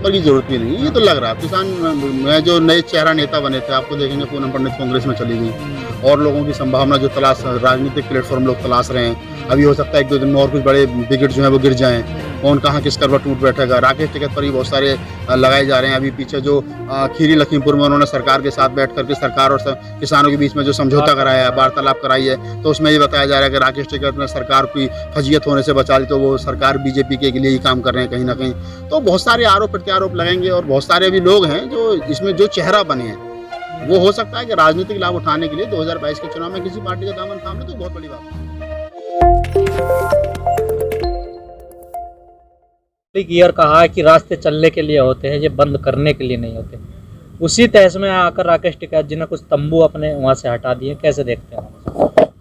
पर की जरूरत भी नहीं है, ये तो लग रहा है। किसान में जो नए चेहरा नेता बने थे, आपको देखेंगे पूनम पंडित कांग्रेस में चली गई, और लोगों की संभावना जो तलाश राजनीतिक प्लेटफॉर्म लोग तलाश रहे हैं, अभी हो सकता है 1-2 दिन में और कुछ बड़े विकेट जो हैं वो गिर जाएं, कौन कहाँ किस करवा टूट बैठेगा। राकेश टिकैत पर ही बहुत सारे लगाए जा रहे हैं। अभी पीछे जो खीरी लखीमपुर में उन्होंने सरकार के साथ बैठ करके सरकार और किसानों के बीच में जो समझौता कराया है, वार्तालाप कराई है, तो उसमें ये बताया जा रहा है कि राकेश टिकैत ने सरकार की फजीयत होने से बचा ली, तो वो सरकार बीजेपी के लिए ही काम कर रहे हैं कहीं ना कहीं। तो बहुत सारे आरोप प्रत्यारोप लगेंगे, और बहुत सारे अभी लोग हैं जो इसमें जो चेहरा बने हैं, वो हो सकता है कि राजनीतिक लाभ उठाने के लिए 2022 के चुनाव में किसी पार्टी का दामन थाम ले, तो बहुत बड़ी बात है। गियर कहा है कि रास्ते चलने के लिए होते हैं, ये बंद करने के लिए नहीं होते। उसी तहस में आकर राकेश टिकैत जी ने कुछ तंबू अपने वहाँ से हटा दिए, कैसे देखते हैं?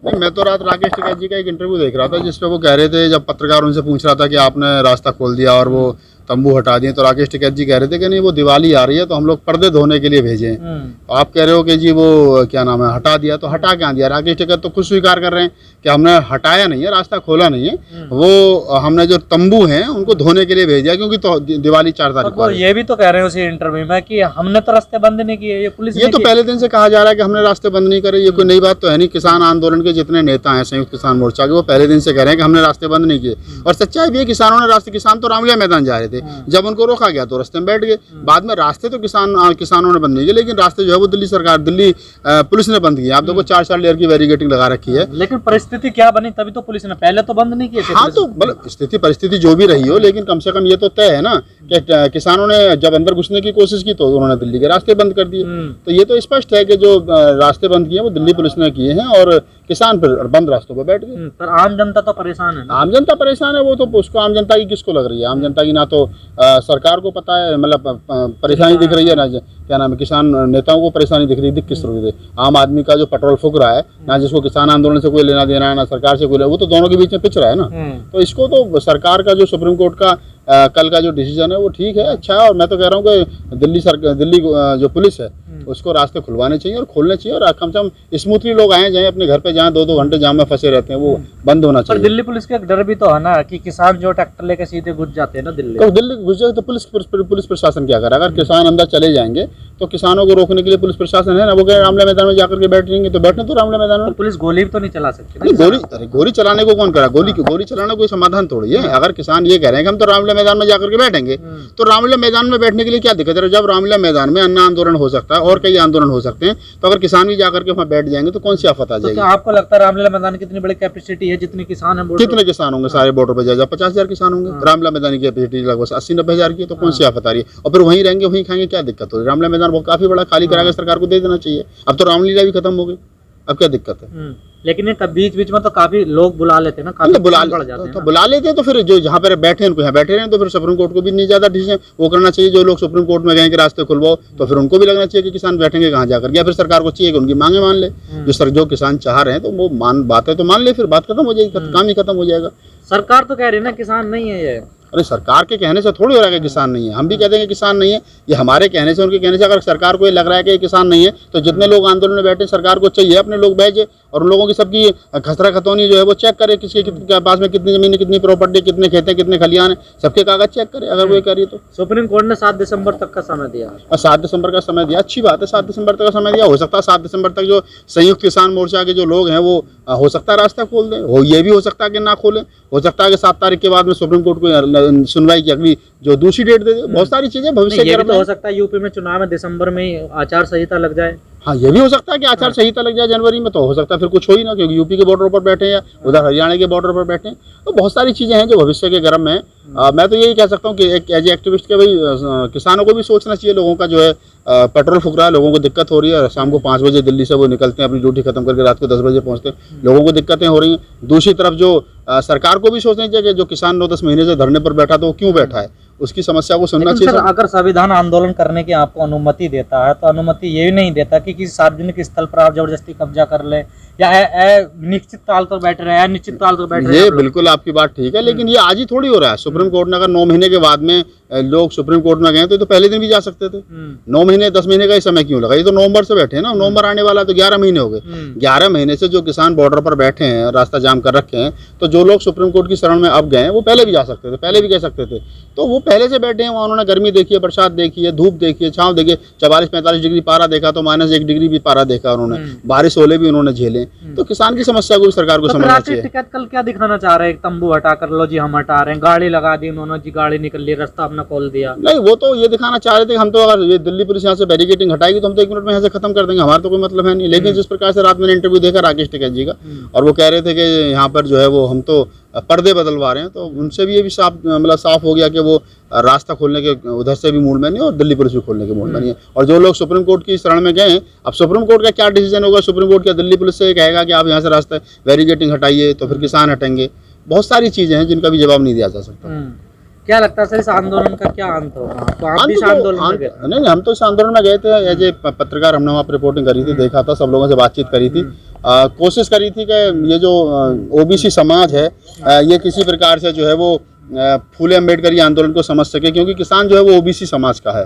नहीं, मैं तो रात राकेश टिकैत जी का एक इंटरव्यू देख रहा था, जिसपे वो कह रहे थे, जब पत्रकार उनसे पूछ रहा था कि आपने रास्ता खोल दिया और वो तंबू हटा दिए, तो राकेश टिकैत जी कह रहे थे कि नहीं, वो दिवाली आ रही है तो हम लोग पर्दे धोने के लिए भेजे हैं। तो आप कह रहे हो कि जी वो क्या नाम है, हटा दिया, तो हटा क्या दिया? राकेश टिकैत तो खुद स्वीकार कर रहे हैं कि हमने हटाया नहीं है, रास्ता खोला नहीं है, वो हमने जो तंबू हैं उनको धोने के लिए भेज दिया, क्योंकि तो दिवाली 4 तारीख को ये भी तो कह रहे हैं उसी इंटरव्यू में कि हमने तो रास्ते बंद नहीं किए, ये पुलिस ये तो पहले दिन से कहा जा रहा है कि हमने रास्ते बंद नहीं करे। ये कोई नई बात तो है नहीं। किसान आंदोलन के जितने नेता हैं संयुक्त किसान मोर्चा के, वो पहले दिन से कह रहे हैं कि हमने रास्ते बंद नहीं किए। और सच्चाई भी है, किसानों ने रास्ते, किसान तो रामलीला मैदान जा रहे थे, जब उनको रोका गया तो रास्ते में बैठ गए। बाद में रास्ते तो किसानों ने बंद नहीं किए, लेकिन रास्ते जो है वो दिल्ली पुलिस ने बंद किया। आप देखो 4 लेयर की बैरिकेडिंग लगा रखी है। लेकिन परिस्थिति क्या बनी, तभी तो पुलिस ने, पहले तो बंद नहीं किए थे। हाँ, तो मतलब स्थिति परिस्थिति जो भी रही हो, लेकिन कम से कम ये तो तय है ना कि किसानों ने जब अंदर घुसने की कोशिश की तो उन्होंने दिल्ली के रास्ते बंद कर दिए। तो ये तो स्पष्ट है कि जो रास्ते बंद किए वो दिल्ली पुलिस ने किए हैं, और किसान फिर बंद रास्तों पर बैठ गए। पर आम जनता तो परेशान है ना? आम जनता परेशान है, वो तो उसको आम जनता की किसको लग रही है? आम जनता की ना तो सरकार को पता है, मतलब परेशानी दिख रही है, ना क्या नाम है, किसान नेताओं को परेशानी दिख रही है। दिख किस तरह से? आम आदमी का जो पेट्रोल फूक रहा है, ना जिसको किसान आंदोलन से कोई लेना देना है, ना सरकार से कोई लेना, वो तो दोनों के बीच में पिच रहा है ना। तो इसको तो सरकार का जो सुप्रीम कोर्ट का कल का जो डिसीजन है वो ठीक है, अच्छा है। और मैं तो कह रहा हूँ कि दिल्ली जो पुलिस है उसको रास्ते खुलवाने चाहिए और खोलने चाहिए, और कम से कम स्मूथली लोग आए जाए अपने घर पे, जहाँ 2-2 घंटे जाम में फंसे रहते हैं, वो बंद होना चाहिए। पर दिल्ली पुलिस का एक डर भी तो है ना कि किसान जो ट्रैक्टर लेके सीधे घुस जाते हैं ना दिल्ली। तो दिल्ली घुस जाए तो पुलिस प्रशासन क्या करे? अगर किसान अंदर चले जाएंगे तो किसानों को रोकने के लिए पुलिस प्रशासन है ना। वो कह रामलीला मैदान में जाकर के बैठेंगे तो बैठने तो रामलीला मैदान में। पुलिस गोली भी तो नहीं चला सकती। गोली चलाने को कौन करा? गोली चलाना कोई समाधान थोड़ी है। अगर किसान ये कह रहे हैं कि हम तो रामलीला मैदान में जाकर के बैठेंगे, तो रामलीला मैदान में बैठने के लिए क्या दिक्कत है? जब रामलीला मैदान में अन्ना आंदोलन हो सकता है और कई आंदोलन हो सकते हैं, तो अगर किसान भी जाकर के वहाँ बैठ जाएंगे तो कौन सी आफत आ जाएगी? तो आपको लगता है रामलीला मैदान की कितनी बड़ी कैपेसिटी है? जितने किसान है, कितने किसान होंगे सारे बॉर्डर पर? जाए 50,000 किसान होंगे। रामलीला मैदान की कैपेसिटी लगभग 80-90 हज़ार की है, तो कौन सी आफत आ रही है? और फिर वहीं रहेंगे, वहीं खाएंगे, क्या दिक्कत हो रही है? रामलीला मैदान बहुत काफी बड़ा, खाली करा के सरकार को दे देना चाहिए। अब तो रामलीला भी खत्म हो गई, अब क्या दिक्कत है? लेकिन ये बीच बीच में तो काफी लोग बुला लेते हैं ना, काफी बुला लेते हैं, तो फिर जो जहाँ पर बैठे हैं उनको यहाँ बैठे रहे। तो फिर सुप्रीम कोर्ट को भी नहीं ज्यादा डिसीजन वो करना चाहिए। जो लोग सुप्रीम कोर्ट में गए कि रास्ते खुलवाओ, तो फिर उनको भी लगना चाहिए कि किसान बैठेंगे कहाँ जाकर, या फिर सरकार को चाहिए कि उनकी मांगे मान ले। जो किसान चाह रहे हैं तो वो बातें तो मान ले, फिर बात खत्म हो जाएगी, काम ही खत्म हो जाएगा। सरकार तो कह रही है ना किसान नहीं है ये। अरे सरकार के कहने से थोड़ी हो रहा है कि किसान नहीं है। हम भी कहते हैं कि किसान नहीं है, ये हमारे कहने से, उनके कहने से। अगर सरकार को ये लग रहा है कि किसान नहीं है, तो जितने लोग आंदोलन में बैठे, सरकार को चाहिए अपने लोग भेजे और उन लोगों की सबकी खसरा खतौनी जो है वो चेक करे, किसके पास में कितनी जमीन, कितनी प्रॉपर्टी, कितने खेत हैं, कितने खलियान है, सबके कागज चेक करे अगर वो करिए तो। सुप्रीम कोर्ट ने 7 दिसंबर तक का समय दिया, और 7 दिसंबर का समय दिया, अच्छी बात है। 7 दिसंबर तक का समय दिया, हो सकता है 7 दिसंबर तक जो संयुक्त किसान मोर्चा के जो लोग हैं वो हो सकता है रास्ता खोल दें, हो ये भी हो सकता है कि ना खोलें। हो सकता है कि 7 तारीख के बाद में सुप्रीम कोर्ट को सुनवाई की अगली जो दूसरी डेट दे दे। बहुत सारी चीजें भविष्य ये भी तो हो सकता है यूपी में चुनाव में दिसंबर में आचार संहिता लग जाए। हाँ, ये भी हो सकता है कि आचार संहिता लग जाए जनवरी में, तो हो सकता है फिर कुछ हो ही ना, क्योंकि यूपी के बॉर्डर पर बैठे हैं या उधर हरियाणा के बॉर्डर पर बैठे हैं। तो बहुत सारी चीजें हैं जो भविष्य के गर्म में। मैं तो यही कह सकता हूँ कि एक एज एक्टिविस्ट के भाई किसानों को भी सोचना चाहिए। लोगों का जो है पेट्रोल फूक रहा है, लोगों को दिक्कत हो रही है। शाम को 5 बजे दिल्ली से वो निकलते हैं, अपनी ड्यूटी खत्म करके रात को 10 बजे पहुंचते हैं, लोगों को दिक्कतें हो रही हैं। दूसरी तरफ जो सरकार को भी सोचना चाहिए कि जो किसान 9-10 महीने से धरने पर बैठा तो वो क्यों बैठा है, उसकी समस्या को सुनना चाहिए। अगर संविधान आंदोलन करने की आपको अनुमति देता है, तो अनुमति ये नहीं देता कि किसी सार्वजनिक स्थल पर आप जबरदस्ती कब्जा कर ले या निश्चित ताल पर बैठ रहे हैं, निश्चित ताल पर बैठ रहे हैं। ये बिल्कुल आपकी बात ठीक है, लेकिन ये आज ही थोड़ी हो रहा है। सुप्रीम कोर्ट ने अगर 9 महीने के बाद में लोग सुप्रीम कोर्ट में गए तो पहले दिन भी जा सकते थे। 9 महीने 10 महीने का ही समय क्यों लगा? ये तो नवंबर से बैठे हैं ना, नवंबर आने वाला, तो 11 महीने हो गए। 11 महीने से जो किसान बॉर्डर पर बैठे हैं, रास्ता जाम कर रखे हैं, तो जो लोग सुप्रीम कोर्ट की शरण में अब गए हैं वो पहले भी जा सकते थे, पहले भी कह सकते थे। तो वो पहले से बैठे हैं वहाँ, उन्होंने गर्मी देखी है, बरसात देखी है, धूप देखी है, छाँव देखी है, 44-45 डिग्री पारा देखा तो -1 डिग्री भी पारा देखा उन्होंने, बारिश ओले भी उन्होंने झेले। तो किसान की समस्या को भी सरकार को समझना चाहिए। टिकट कल क्या दिखाना चाह रहे हैं? तंबू हटा कर लो जी, हम हटा रहे हैं, गाड़ी लगा दी उन्होंने जी, गाड़ी निकल ली, रास्ता अपना खोल दिया। नहीं, वो तो ये दिखाना चाह रहे थे कि हम तो अगर ये दिल्ली पुलिस यहाँ से बैरिकेडिंग हटाएगी तो हम तो 1 मिनट में यहाँ से खत्म कर देंगे, हमारा तो कोई मतलब है नहीं। लेकिन जिस प्रकार से रात में इंटरव्यू देखा राकेश टिकैत जी का, और वो कह रहे थे कि यहाँ पर जो है वो हम तो पर्दे बदलवा रहे हैं, तो उनसे भी ये भी साफ हो गया कि वो रास्ता खोलने के उधर से भी मूड में नहीं और दिल्ली पुलिस भी खोलने के मूड में नहीं है। और जो लोग सुप्रीम कोर्ट की शरण में गए हैं, अब सुप्रीम कोर्ट का क्या डिसीजन होगा, सुप्रीम कोर्ट क्या दिल्ली पुलिस से कहेगा कि आप यहाँ से रास्ता बैरिकेडिंग हटाइए तो फिर किसान हटेंगे। बहुत सारी चीज़ें हैं जिनका भी जवाब नहीं दिया जा सकता। क्या लगता है सर, इस आंदोलन का क्या अंत होगा? तो आप भी इस आंदोलन में गए? नहीं, हम तो इस आंदोलन में गए थे एज ए पत्रकार, हमने वहाँ पर रिपोर्टिंग करी थी, देखा था, सब लोगों से बातचीत करी थी, कोशिश करी थी कि ये जो ओबीसी समाज है ये किसी प्रकार से जो है वो फूले अम्बेडकरी आंदोलन को समझ सके, क्योंकि किसान जो है वो ओबीसी समाज का है।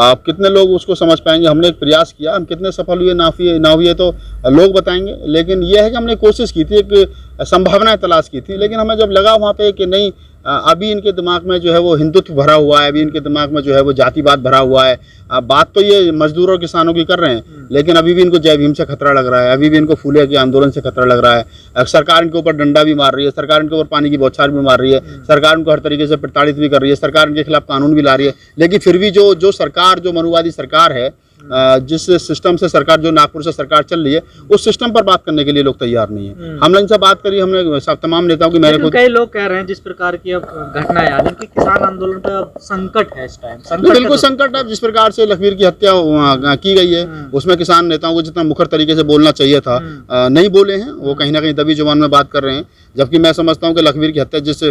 आप कितने लोग उसको समझ पाएंगे? हमने एक प्रयास किया, हम कितने सफल हुए ना हुए तो लोग बताएंगे, लेकिन यह है कि हमने कोशिश की थी, एक संभावनाएं तलाश की थी। लेकिन हमें जब लगा वहाँ पे कि नहीं, अभी इनके दिमाग में जो है वो हिंदुत्व भरा हुआ है, अभी इनके दिमाग में जो है वो जातिवाद भरा हुआ है। बात तो ये मजदूरों और किसानों की कर रहे हैं, लेकिन अभी भी इनको जय भीम से खतरा लग रहा है, अभी भी इनको फूले के आंदोलन से खतरा लग रहा है। सरकार इनके ऊपर डंडा भी मार रही है, सरकार इनके ऊपर पानी की बौछार भी मार रही है, सरकार इनको हर तरीके से प्रताड़ित भी कर रही है, सरकार इनके खिलाफ कानून भी ला रही है। लेकिन फिर भी जो सरकार, जो मनुवादी सरकार है, जिस सिस्टम से सरकार, जो नागपुर से सरकार चल रही है, उस सिस्टम पर बात करने के लिए लोग तैयार नहीं है। हमने इनसे बात करी, हमने सब तमाम नेताओं की, मेरे को कई लोग कह रहे हैं जिस प्रकार की अब घटनाएं आ रही कि किसान आंदोलन पर अब संकट है, इस टाइम बिल्कुल संकट है। जिस प्रकार से लखवीर की हत्या की गई है, उसमें किसान नेताओं को जितना मुखर तरीके से बोलना चाहिए था नहीं बोले हैं, वो कहीं ना कहीं दबी जुबान में बात कर रहे हैं। जबकि मैं समझता हूँ कि लखवीर की हत्या जिस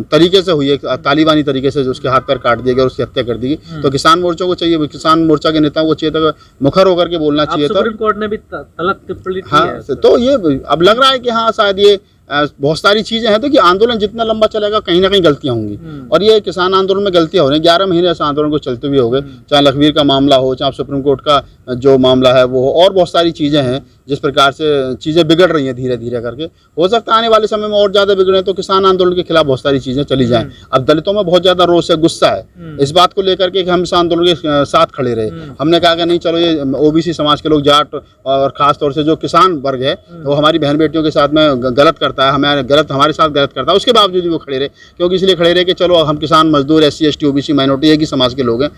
तरीके से हुई है, तालिबानी तरीके से, उसके हाथ पैर काट दिए गए, उसकी हत्या कर दी गई, तो किसान मोर्चा को चाहिए, किसान मोर्चा के नेताओं को चाहिए था मुखर होकर के बोलना चाहिए था। सुप्रीम कोर्ट ने भी तलब टिप्पणी की है। तो ये अब लग रहा है कि हाँ, शायद ये बहुत सारी चीजें हैं, तो कि आंदोलन जितना लंबा चलेगा कहीं ना कहीं गलतियां होंगी, और ये किसान आंदोलन में गलतियां हो रही हैं। 11 महीने ऐसे आंदोलन को चलते हुए हो गए, चाहे लखवीर का मामला हो, चाहे सुप्रीम कोर्ट का जो मामला है वो हो, और बहुत सारी चीजें हैं जिस प्रकार से चीजें बिगड़ रही हैं धीरे धीरे करके। हो सकता है आने वाले समय में और ज्यादा बिगड़े, तो किसान आंदोलन के खिलाफ बहुत सारी चीजें चली जाएं। अब दलितों में बहुत ज्यादा रोष है, गुस्सा है इस बात को लेकर के कि हम इस आंदोलन के साथ खड़े रहे। हमने कहा कि नहीं, चलो ये ओबीसी समाज के लोग, जाट और खास तौर से जो किसान वर्ग है वो हमारी बहन बेटियों के साथ में गलत करता है, हमारे साथ गलत करता है, उसके बावजूद भी वो खड़े रहे। क्योंकि इसलिए खड़े रहे कि चलो हम किसान, मजदूर, SC ST OBC माइनॉरिटी एक ही समाज के लोग हैं,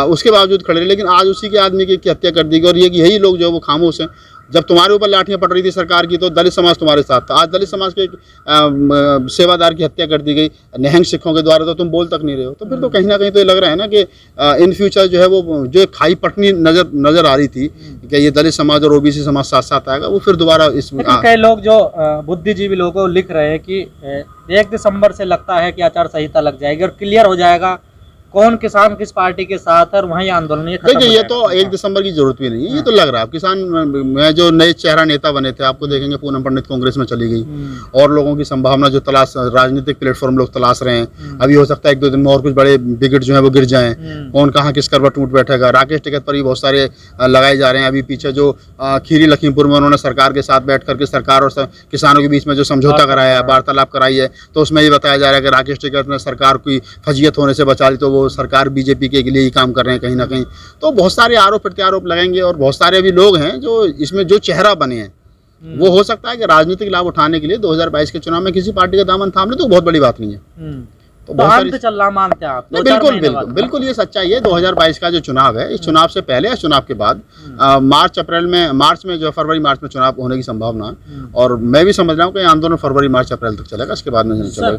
उसके बावजूद खड़े रहे। लेकिन आज उसी के आदमी की हत्या कर दी गई, और यही लोग जो है वो खामोश हैं। जब तुम्हारे ऊपर लाठियां पड़ रही थी सरकार की, तो दलित समाज तुम्हारे साथ था। आज दलित समाज के सेवादार की हत्या कर दी गई निहंग सिखों के द्वारा, तो तुम बोल तक नहीं रहे हो। तो फिर तो कहीं ना कहीं तो ये लग रहा है ना कि इन फ्यूचर जो है वो जो खाई पटनी नजर आ रही थी कि ये दलित समाज और OBC समाज साथ साथ आएगा, वो फिर दोबारा इसमें। कई लोग जो बुद्धिजीवी लोग लिख रहे हैं कि 1 दिसंबर से लगता है कि आचार संहिता लग जाएगी और क्लियर हो जाएगा कौन किसान किस पार्टी के साथ है, और वहीं आंदोलन देखिए, ये तो 1 दिसंबर की जरूरत भी नहीं है, ये तो लग रहा है। किसान में जो नए चेहरा नेता बने थे, आपको देखेंगे पूनम पंडित कांग्रेस में चली गई, और लोगों की संभावना जो तलाश, राजनीतिक प्लेटफॉर्म लोग तलाश रहे हैं। अभी हो सकता है 1-2 दिन में और कुछ बड़े बिगड़ जो है वो गिर जाएं, कौन कहाँ किस करवट टूट बैठेगा। राकेश टिकैत पर भी बहुत सारे लगाए जा रहे हैं। अभी पीछे जो खीरी लखीमपुर में उन्होंने सरकार के साथ बैठ करके सरकार और किसानों के बीच में जो समझौता कराया है, वार्तालाप कराई है, तो उसमें ये बताया जा रहा है कि राकेश टिकैत ने सरकार की फजीयत होने से बचा ली, तो वो सरकार BJP के लिए ही काम कर रहे हैं कहीं ना कहीं। तो बहुत सारे आरोप प्रत्यारोप लगाएंगे, और बहुत सारे अभी लोग हैं जो इसमें जो चेहरा बने हैं, वो हो सकता है कि राजनीतिक लाभ उठाने के लिए 2022 के चुनाव में किसी पार्टी का दामन थाम ले, तो बहुत बड़ी बात नहीं है। तो अंत चल रहा मानते हैं आप? बिल्कुल ये सच्चाई है। 2022 का जो चुनाव है, इस चुनाव से पहले या चुनाव के बाद मार्च में जो फरवरी मार्च में चुनाव होने की संभावना है, और मैं भी समझ रहा हूँ कि आंदोलन फरवरी मार्च अप्रैल तक चलेगा, इसके बाद में नहीं चलेगा।